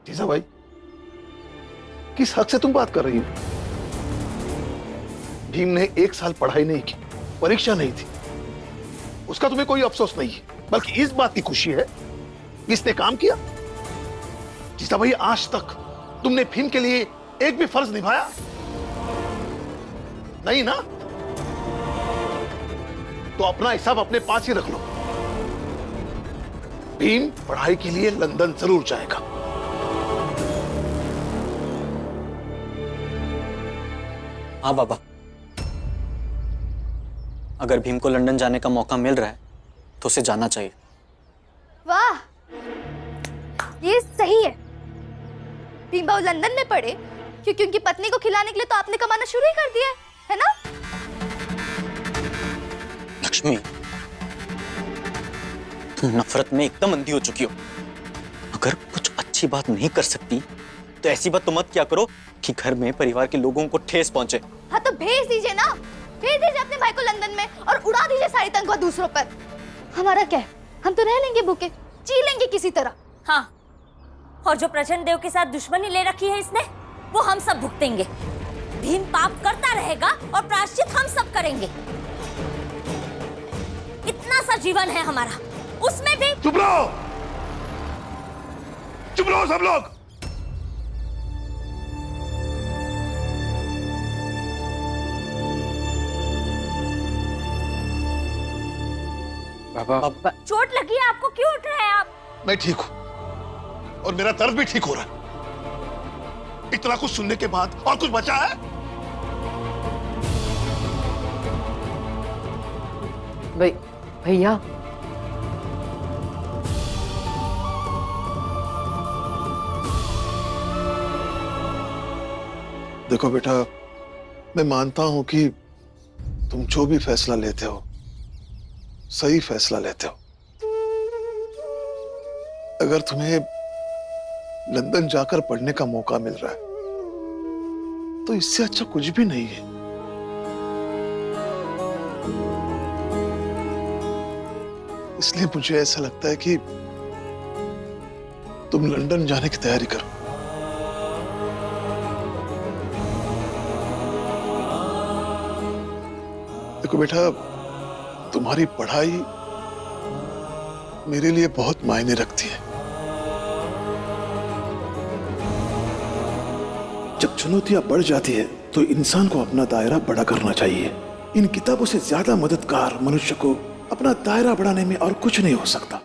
जीजा भाई, किस हक से तुम बात कर रही हो? भीम ने 1 साल पढ़ाई नहीं की, परीक्षा नहीं थी, उसका तुम्हें कोई अफसोस नहीं है, बल्कि इस बात की खुशी है कि इसने काम किया। जीजा भाई, आज तक तुमने भीम के लिए एक भी फर्ज निभाया नहीं ना? तो अपना हिसाब अपने पास ही रख लो। भीम पढ़ाई के लिए लंदन जरूर जाएगा। हाँ बाबा, अगर भीम को लंदन जाने का मौका मिल रहा है तो उसे जाना चाहिए। वाह, ये सही है। भीम बाबू लंदन में पढ़े क्योंकि उनकी पत्नी को खिलाने के लिए तो आपने कमाना शुरू ही कर दिया है ना? लक्ष्मी, तुम नफरत में एकदम अंधी हो चुकी हो। अगर कुछ अच्छी बात नहीं कर सकती तो ऐसी बात तो मत क्या करो कि घर में परिवार के लोगों को ठेस पहुंचे। हाँ तो भेज दीजिए ना, भेज दीजिए अपने भाई को लंदन में और उड़ा दीजिए सारी तनख्वाह दूसरों पर। हमारा क्या है, हम तो रह लेंगे भूखे, जी लेंगे किसी तरह। हाँ, और जो प्रचंड देव के साथ दुश्मनी ले रखी है इसने, वो हम सब भुगतेंगे। भीम पाप करता रहेगा और प्रायश्चित हम सब करेंगे। इतना सा जीवन है हमारा, उसमें भी। चुप रहो, चुप रहो सब लोग। बाबा, चोट लगी है आपको, क्यों उठ रहे हैं आप? मैं ठीक हूं और मेरा दर्द भी ठीक हो रहा है। इतना कुछ सुनने के बाद और कुछ बचा है? भैया, देखो बेटा, मैं मानता हूं कि तुम जो भी फैसला लेते हो सही फैसला लेते हो। अगर तुम्हें लंदन जाकर पढ़ने का मौका मिल रहा है तो इससे अच्छा कुछ भी नहीं है। इसलिए मुझे ऐसा लगता है कि तुम लंदन जाने की तैयारी करो। देखो बेटा, तुम्हारी पढ़ाई मेरे लिए बहुत मायने रखती है। जब चुनौतियां बढ़ जाती है तो इंसान को अपना दायरा बड़ा करना चाहिए। इन किताबों से ज्यादा मददगार मनुष्य को अपना दायरा बढ़ाने में और कुछ नहीं हो सकता।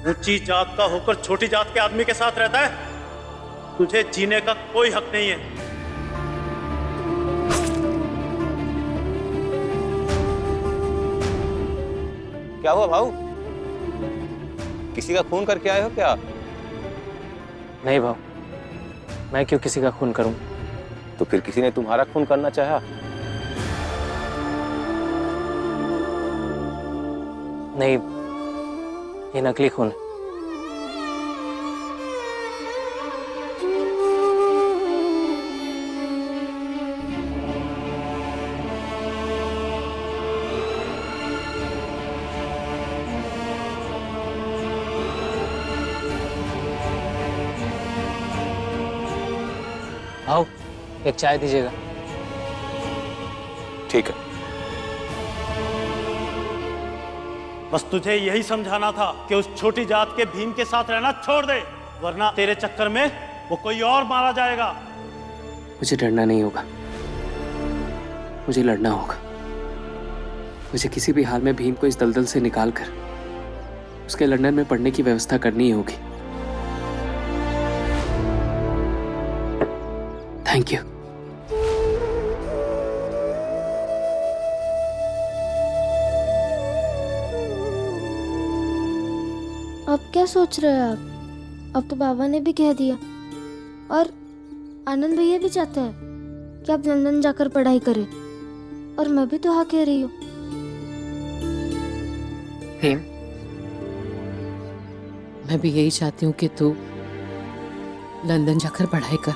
ऊंची जात का होकर छोटी जात के आदमी के साथ रहता है, तुझे जीने का कोई हक नहीं है। क्या हुआ भाऊ? किसी का खून करके आए हो क्या? नहीं भाऊ, मैं क्यों किसी का खून करूं? तो फिर किसी ने तुम्हारा खून करना चाहा? नहीं, ये नकली खून है। आओ, एक चाय दीजिएगा। ठीक है। बस तुझे यही समझाना था कि उस छोटी जात के भीम के साथ रहना छोड़ दे, वरना तेरे चक्कर में वो कोई और मारा जाएगा। मुझे डरना नहीं होगा, मुझे लड़ना होगा। मुझे किसी भी हाल में भीम को इस दलदल से निकालकर उसके लंदन में पढ़ने की व्यवस्था करनी ही होगी। Thank you. अब क्या सोच रहे हैं आप? अब तो बाबा ने भी कह दिया और आनंद भैया भी चाहते हैं कि आप लंदन जाकर पढ़ाई करें। और मैं भी तो हाँ कह रही हूँ। हेम, मैं भी यही चाहती हूँ कि तू लंदन जाकर पढ़ाई कर।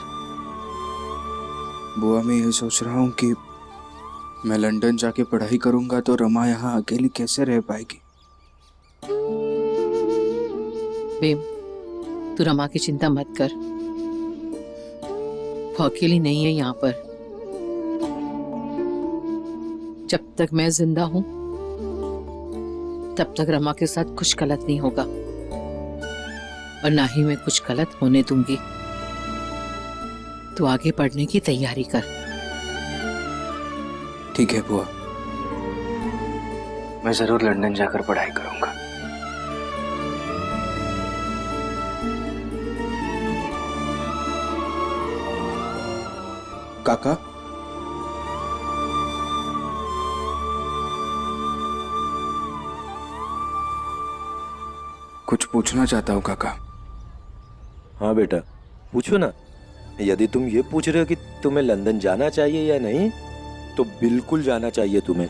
बुआ, मैं ये सोच रहा हूँ कि मैं लंदन जाके पढ़ाई करूंगा तो रमा यहाँ अकेली कैसे रह पाएगी। बेम, तू रमा की चिंता मत कर, वो अकेली नहीं है यहाँ पर। जब तक मैं जिंदा हूं तब तक रमा के साथ कुछ गलत नहीं होगा, और ना ही मैं कुछ गलत होने दूंगी। तू आगे पढ़ने की तैयारी कर। ठीक है बुआ, मैं जरूर लंदन जाकर पढ़ाई करूंगा। काका, कुछ पूछना चाहता हूँ काका। हाँ बेटा, पूछो ना। यदि तुम ये पूछ रहे हो कि तुम्हें लंदन जाना चाहिए या नहीं, तो बिल्कुल जाना चाहिए तुम्हें।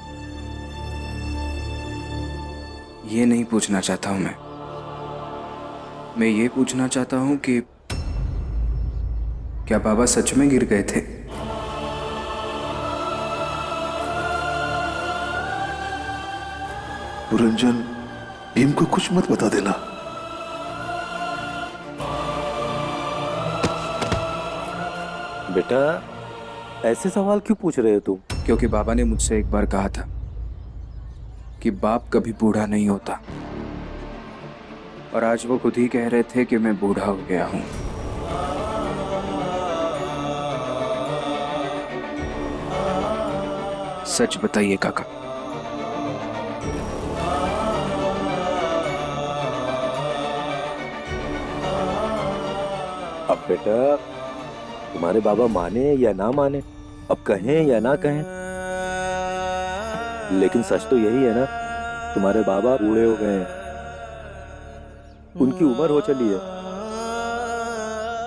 ये नहीं पूछना चाहता हूँ मैं ये पूछना चाहता हूँ कि क्या बाबा सच में गिर गए थे? पुरंजन, भीम को कुछ मत बता देना। बेटा, ऐसे सवाल क्यों पूछ रहे हो तुम? क्योंकि बाबा ने मुझसे एक बार कहा था कि बाप कभी बूढ़ा नहीं होता, और आज वो खुद ही कह रहे थे कि मैं बूढ़ा हो गया हूं। सच बताइए काका। अब बेटा, तुम्हारे बाबा माने या ना माने, अब कहें या ना कहें, लेकिन सच तो यही है ना, तुम्हारे बाबा बूढ़े हो गए हैं, उनकी उम्र हो चली है।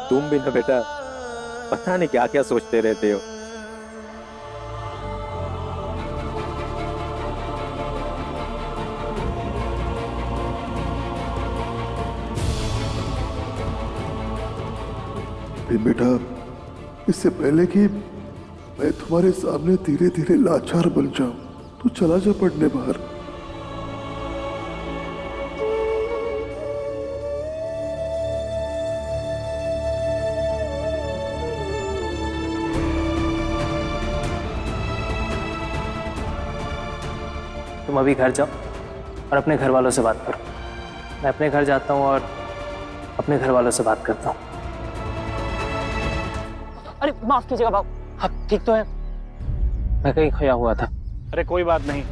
तुम भी ना बेटा, पता नहीं क्या क्या सोचते रहते हो। बेटा, इससे पहले कि मैं तुम्हारे सामने धीरे धीरे लाचार बन जाऊं, तू चला जा पढ़ने बाहर। तुम अभी घर जाओ और अपने घर वालों से बात करो। मैं अपने घर जाता हूँ और अपने घर वालों से बात करता हूँ। अरे माफ कीजिएगा बाबू, आप ठीक तो है? मैं कहीं खोया हुआ था। अरे कोई बात नहीं,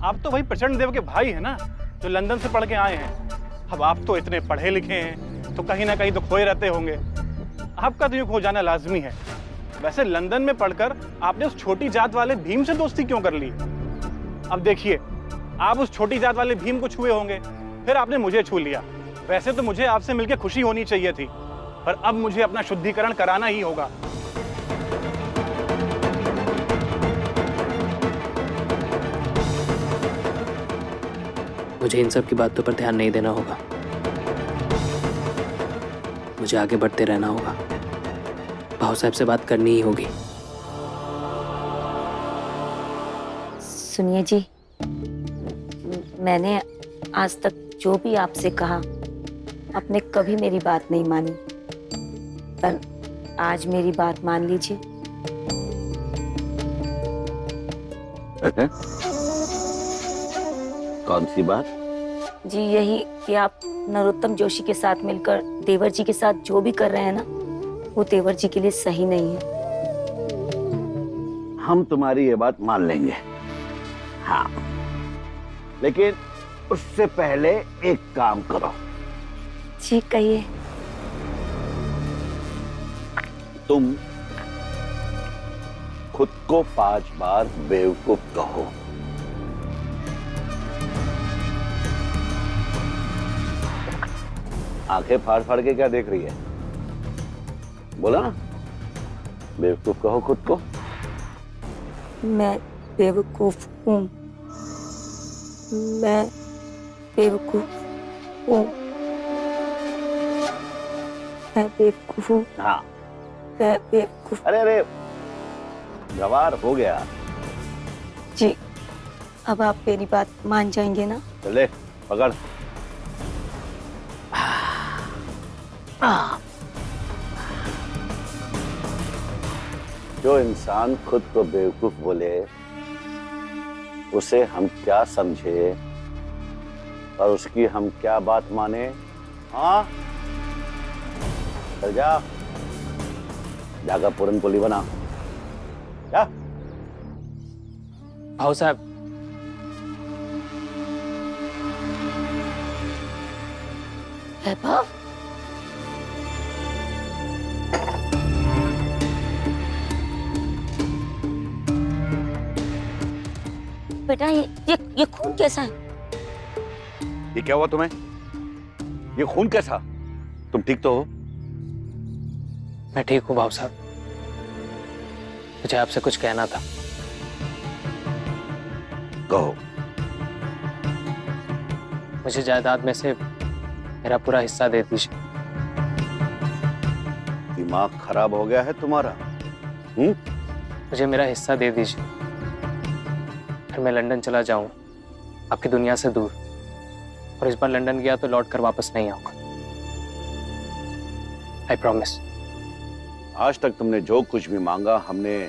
आप तो वही प्रचंड देव के भाई हैं ना, जो लंदन से पढ़ के आए हैं। अब आप तो इतने पढ़े लिखे हैं, तो कहीं ना कहीं तो खोए रहते होंगे। आपका तो यूँ खो जाना लाजमी है। वैसे लंदन में पढ़कर आपने उस छोटी जात वाले भीम से दोस्ती क्यों कर ली? अब देखिए, आप उस छोटी जात वाले भीम को छुए होंगे, फिर आपने मुझे छू लिया। वैसे तो मुझे आपसे मिलकर खुशी होनी चाहिए थी, पर अब मुझे अपना शुद्धिकरण कराना ही होगा। मुझे इन सब की बातों पर ध्यान नहीं देना होगा, मुझे आगे बढ़ते रहना होगा। भाऊ साहब से बात करनी ही होगी। सुनिए जी, मैंने आज तक जो भी आपसे कहा, आपने कभी मेरी बात नहीं मानी, पर आज मेरी बात मान लीजिए। कौन सी बात? जी यही कि आप नरोत्तम जोशी के साथ मिलकर देवर जी के साथ जो भी कर रहे हैं ना, वो देवर जी के लिए सही नहीं है। हम तुम्हारी ये बात मान लेंगे, हाँ, लेकिन उससे पहले एक काम करो। जी कहिए। तुम खुद को 5 बार बेवकूफ कहो। आंखें फाड़ फाड़ के क्या देख रही है? बोला ना, बेवकूफ कहो खुद को। मैं बेवकूफ हूँ, मैं बेवकूफ हूँ, मैं बेवकूफ हूँ, हाँ मैं बेवकूफ। अरे अरे गवार हो गया। जी अब आप मेरी बात मान जाएंगे ना? चले पकड़। जो इंसान खुद को बेवकूफ बोले उसे हम क्या समझे और उसकी हम क्या बात माने? हाँ चल जा, जाकर पूरन पोली बना जा। भाऊ साहब, वैभव, बेटा ये खून कैसा है? ये क्या हुआ तुम्हें? ये खून कैसा? तुम ठीक तो हो? मैं ठीक हूँ भाऊ साहब। मुझे आपसे कुछ कहना था। कहो। मुझे जायदाद में से मेरा पूरा हिस्सा दे दीजिए। दिमाग खराब हो गया है तुम्हारा? मुझे मेरा हिस्सा दे दीजिए, फिर मैं लंदन चला जाऊं, आपकी दुनिया से दूर। और इस बार लंदन गया तो लौट कर वापस नहीं आऊंगा। I promise. आज तक तुमने जो कुछ भी मांगा हमने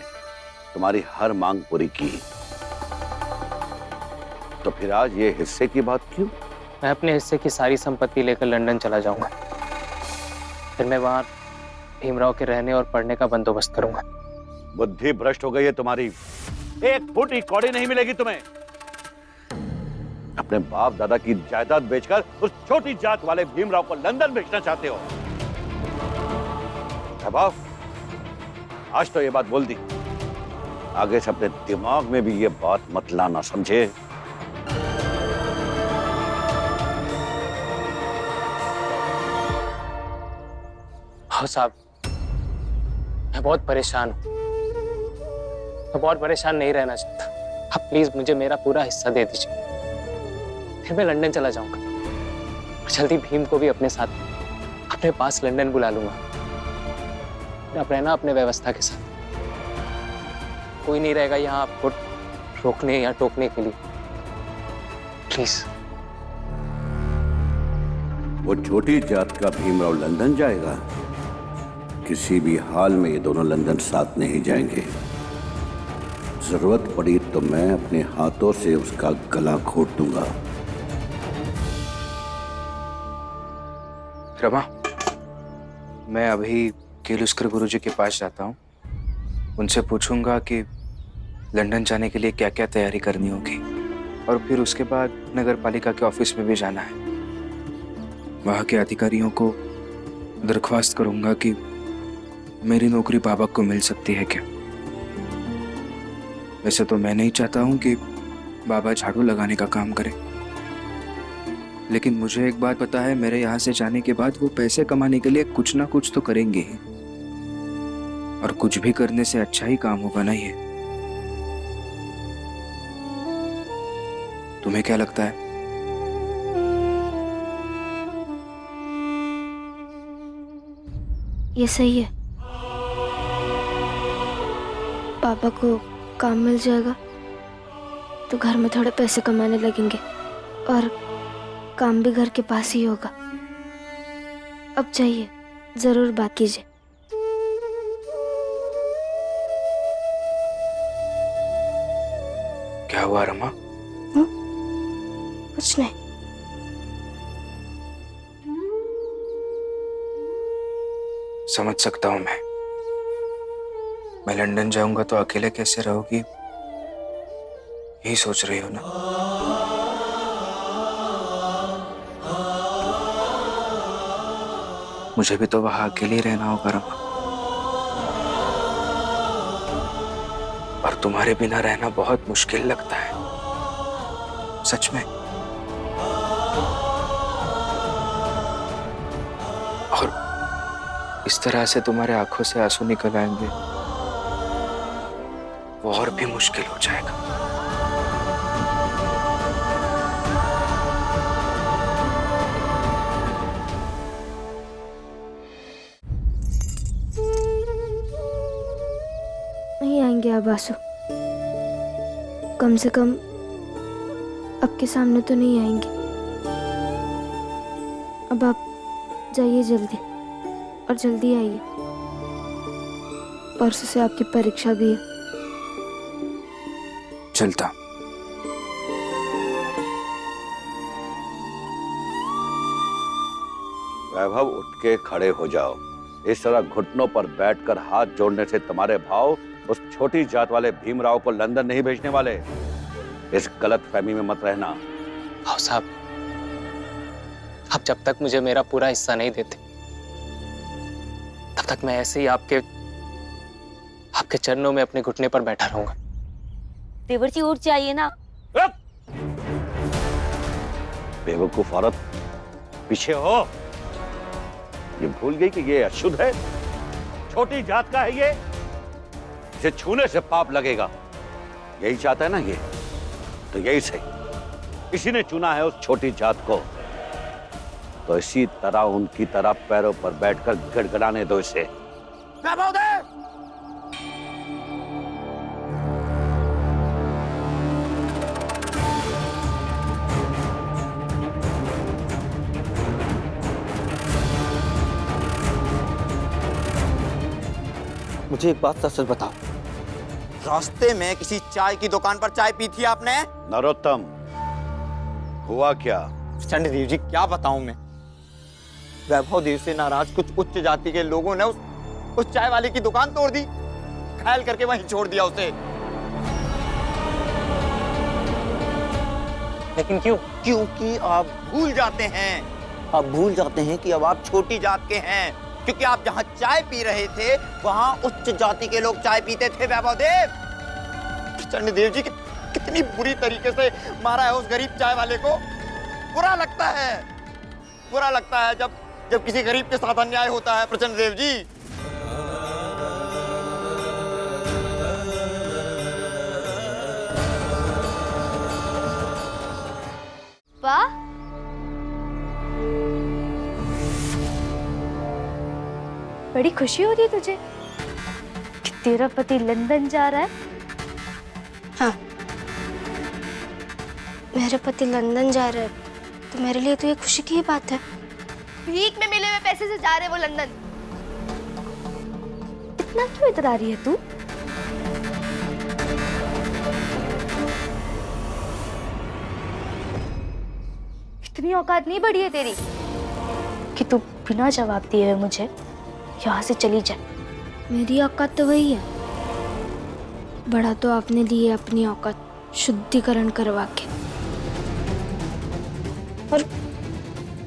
तुम्हारी हर मांग पूरी की, तो फिर आज ये हिस्से की बात क्यों? मैं अपने हिस्से की सारी संपत्ति लेकर लंदन चला जाऊंगा, फिर मैं वहां भीमराव के रहने और पढ़ने का बंदोबस्त करूंगा। बुद्धि भ्रष्ट हो गई है तुम्हारी। एक फुटी कौड़ी नहीं मिलेगी तुम्हें। अपने बाप दादा की जायदाद बेचकर उस छोटी जात वाले भीमराव को लंदन भेजना चाहते हो। बाप, आज तो ये बात बोल दी, आगे से अपने दिमाग में भी ये बात मत लाना, समझे? हाँ साहब, मैं बहुत परेशान हूँ। मैं बहुत परेशान नहीं रहना चाहता। आप प्लीज मुझे मेरा पूरा हिस्सा दे दीजिए, फिर मैं लंदन चला जाऊंगा। और जल्दी भीम को भी अपने साथ अपने पास लंदन बुला लूंगा। आप रहना अपने व्यवस्था के साथ। कोई नहीं रहेगा यहाँ आपको रोकने या टोकने के लिए। प्लीज। वो छोटी जात का भीमराव लंदन जाएगा? किसी भी हाल में ये दोनों लंदन साथ नहीं जाएंगे। जरूरत पड़ी तो मैं अपने हाथों से उसका गला घोट दूंगा। रमा, मैं अभी केलुस्कर गुरुजी के पास जाता हूँ। उनसे पूछूंगा कि लंदन जाने के लिए क्या क्या तैयारी करनी होगी, और फिर उसके बाद नगर पालिका के ऑफिस में भी जाना है। वहाँ के अधिकारियों को दरख्वास्त करूंगा कि मेरी नौकरी बाबा को मिल सकती है क्या। वैसे तो मैं नहीं चाहता हूँ कि बाबा झाड़ू लगाने का काम करे, लेकिन मुझे एक बात पता है, मेरे यहाँ से जाने के बाद वो पैसे कमाने के लिए कुछ ना कुछ तो करेंगे ही, और कुछ भी करने से अच्छा ही काम होगा ना ये। तुम्हें क्या लगता है? ये सही है। पापा को काम मिल जाएगा तो घर में थोड़े पैसे कमाने लगेंगे, और काम भी घर के पास ही होगा। अब चाहिए, जरूर बात कीजिए। क्या हुआ रमा? कुछ नहीं। समझ सकता हूं मैं लंदन जाऊंगा तो अकेले कैसे रहोगी, यही सोच रही हो ना? मुझे भी तो वहां अकेले ही रहना होगा रमा, और तुम्हारे बिना रहना बहुत मुश्किल लगता है, सच में। और इस तरह से तुम्हारे आंखों से आंसू निकल आएंगे, वो और भी मुश्किल हो जाएगा। नहीं आएंगे अब आंसू, कम से कम आपके सामने तो नहीं आएंगे। अब आप जाइए जल्दी, और जल्दी आइए, परसों से आपकी परीक्षा भी है। चलता। वैभव, उठ के खड़े हो जाओ। इस तरह घुटनों पर बैठकर हाथ जोड़ने से तुम्हारे भाव उस छोटी जात वाले भीमराव को लंदन नहीं भेजने वाले। इस गलत फहमी में मत रहना। भाव साहब, आप जब तक मुझे मेरा पूरा हिस्सा नहीं देते, तब तक मैं ऐसे ही आपके चरणों में अपने घुटने पर बैठा रहूंगा। देवर जी उठ जाइए ना। बेवकूफ औरत, पीछे हो। ये भूल गई कि ये अशुद्ध है, छोटी जात का है ये, इसे छूने से पाप लगेगा। यही चाहता है ना ये, तो यही सही। इसी ने चुना है उस छोटी जात को, तो इसी तरह उनकी तरह पैरों पर बैठकर गड़गड़ाने दो इसे। मुझे एक बात सच बताओ, रास्ते में किसी चाय की दुकान पर चाय पी थी आपने? नरोत्तम, हुआ क्या? चंद्रदेव जी, क्या बताऊं मैं। वैभव देव से नाराज कुछ उच्च जाति के लोगों ने उस चाय वाले की दुकान तोड़ दी, घायल करके वहीं छोड़ दिया उसे। लेकिन क्यों? क्योंकि आप भूल जाते हैं कि अब आप छोटी जात के हैं। क्योंकि आप जहां चाय पी रहे थे, वहां उच्च जाति के लोग चाय पीते थे। वैभव देव, चंद्रदेव जी कितनी बुरी तरीके से मारा है उस गरीब चाय वाले को। बुरा लगता है जब किसी गरीब के साथ अन्याय होता है। प्रचंड देव जी, वाह, बड़ी खुशी हो रही है तुझे कि तेरा पति लंदन जा रहा है। हाँ, मेरे पति लंदन जा रहे हैं, तो मेरे लिए तो ये खुशी की ही बात है। भीख में मिले हुए पैसे से जा रहे वो लंदन। इतना क्यों इतरा रही है तू? इतनी औकात नहीं बढ़ी है तेरी कि तू बिना जवाब दिए हुए मुझे यहाँ से चली जाए। मेरी औकात तो वही है, बड़ा तो आपने दी है अपनी औकात शुद्धिकरण करवा के। और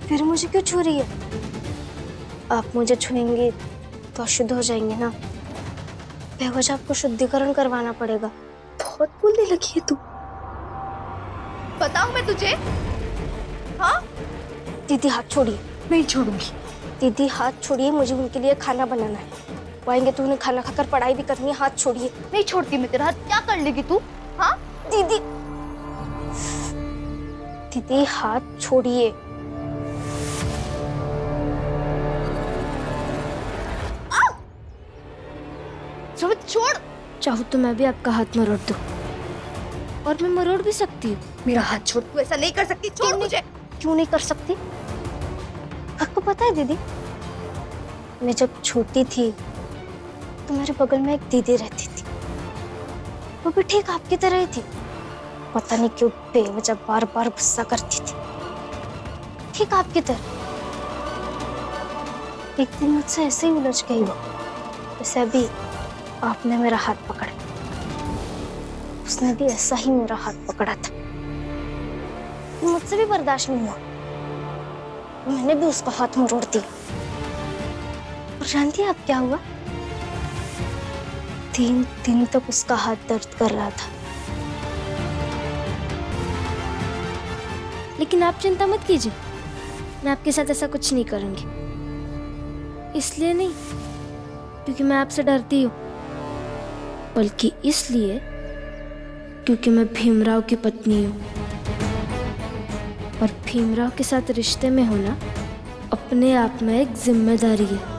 फिर मुझे क्यों छू रही है? आप मुझे छुएंगे तो अशुद्ध हो जाएंगे ना, बेवजह आपको शुद्धिकरण करवाना पड़ेगा। बहुत बोलने लगी है तू। बताऊं मैं तुझे? हाँ? दीदी हाथ छोड़िए। नहीं छोड़ूंगी। दीदी हाथ छोड़िए, मुझे उनके लिए खाना बनाना है। वो आएंगे तो उन्हें खाना खाकर पढ़ाई भी करनी है। हाथ छोड़िए। नहीं छोड़ती मैं तेरा हाथ। क्या कर लेगी तू? हाँ? दीदी, दीदी हाथ छोड़िए। छोड़। चाहूँ तो मैं भी आपका हाथ मरोड़ दूं, और मैं मरोड़ भी सकती हूँ। मेरा हाथ छोड़। तू ऐसा नहीं कर सकती। छोड़ मुझे। क्यों नहीं कर सकती? आपको पता है दीदी, मैं जब छोटी थी तो मेरे बगल में एक दीदी रहती थी। वो भी ठीक आपकी तरह ही थी। पता नहीं क्यों बेवजह बार बार गुस्सा करती थी, ठीक आपकी तरह। एक दिन मुझसे ऐसे ही उलझ गई वो, जैसे अभी आपने मेरा हाथ पकड़ा। उसने भी ऐसा ही मेरा हाथ पकड़ा था। मुझसे भी बर्दाश्त नहीं हुआ, मैंने भी उसका हाथ मरोड़ दिया। और जानती है आप क्या हुआ? 3 दिन तक उसका हाथ दर्द कर रहा था। लेकिन आप चिंता मत कीजिए, मैं आपके साथ ऐसा कुछ नहीं करूंगी। इसलिए नहीं क्योंकि मैं आपसे डरती हूँ, बल्कि इसलिए क्योंकि मैं भीमराव की पत्नी हूँ और भीमराव के साथ रिश्ते में होना अपने आप में एक जिम्मेदारी है।